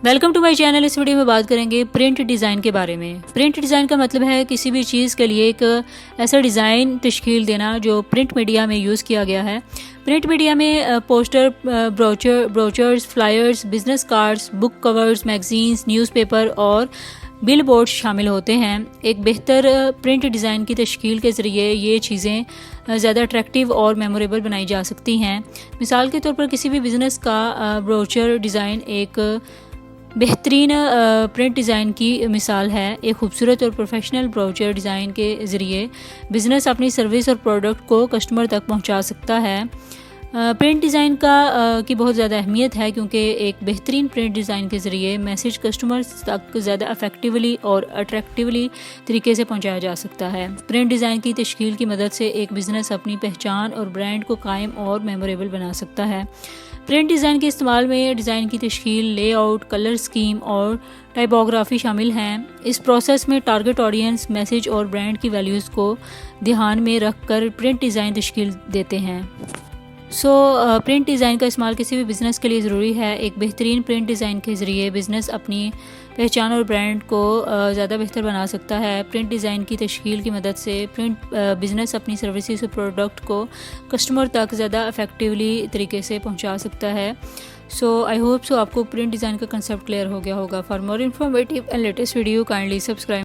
Welcome to my channel. اس video میں بات کریں گے پرنٹ ڈیزائن کے بارے میں۔ پرنٹ ڈیزائن کا مطلب ہے کسی بھی چیز کے لیے ایک ایسا ڈیزائن تشکیل دینا جو پرنٹ میڈیا میں یوز کیا گیا ہے۔ پرنٹ میڈیا میں پوسٹر، بروچرز، فلائرز، بزنس کارڈز، بک کورز، میگزینز، نیوز پیپر اور بل بورڈ شامل ہوتے ہیں۔ ایک بہتر پرنٹ ڈیزائن کی تشکیل کے ذریعے یہ چیزیں زیادہ اٹریکٹیو اور میموریبل بنائی جا سکتی ہیں۔ مثال کے طور پر کسی بھی بزنس کا بروچر ڈیزائن ایک بہترین پرنٹ ڈیزائن کی مثال ہے۔ ایک خوبصورت اور پروفیشنل بروچر ڈیزائن کے ذریعے بزنس اپنی سروس اور پروڈکٹ کو کسٹمر تک پہنچا سکتا ہے۔ پرنٹ ڈیزائن کی بہت زیادہ اہمیت ہے کیونکہ ایک بہترین پرنٹ ڈیزائن کے ذریعے میسیج کسٹمرز تک زیادہ افیکٹولی اور اٹریکٹیولی طریقے سے پہنچایا جا سکتا ہے۔ پرنٹ ڈیزائن کی تشکیل کی مدد سے ایک بزنس اپنی پہچان اور برانڈ کو قائم اور میموریبل بنا سکتا ہے۔ پرنٹ ڈیزائن کے استعمال میں ڈیزائن کی تشکیل، لے آؤٹ، کلر اسکیم اور ٹائپوگرافی شامل ہیں۔ اس پروسیس میں ٹارگٹ آڈینس، میسیج اور برانڈ کی ویلیوز کو دھیان میں رکھ کر پرنٹ ڈیزائن تشکیل دیتے ہیں۔ پرنٹ ڈیزائن کا استعمال کسی بھی بزنس کے لیے ضروری ہے۔ ایک بہترین پرنٹ ڈیزائن کے ذریعے بزنس اپنی پہچان اور برانڈ کو زیادہ بہتر بنا سکتا ہے۔ پرنٹ ڈیزائن کی تشکیل کی مدد سے بزنس اپنی سروسز اور پروڈکٹ کو کسٹمر تک زیادہ افیکٹولی طریقے سے پہنچا سکتا ہے۔ آئی ہوپ آپ کو پرنٹ ڈیزائن کا کنسیپٹ کلیئر ہو گیا ہوگا۔ For more informative and latest video kindly subscribe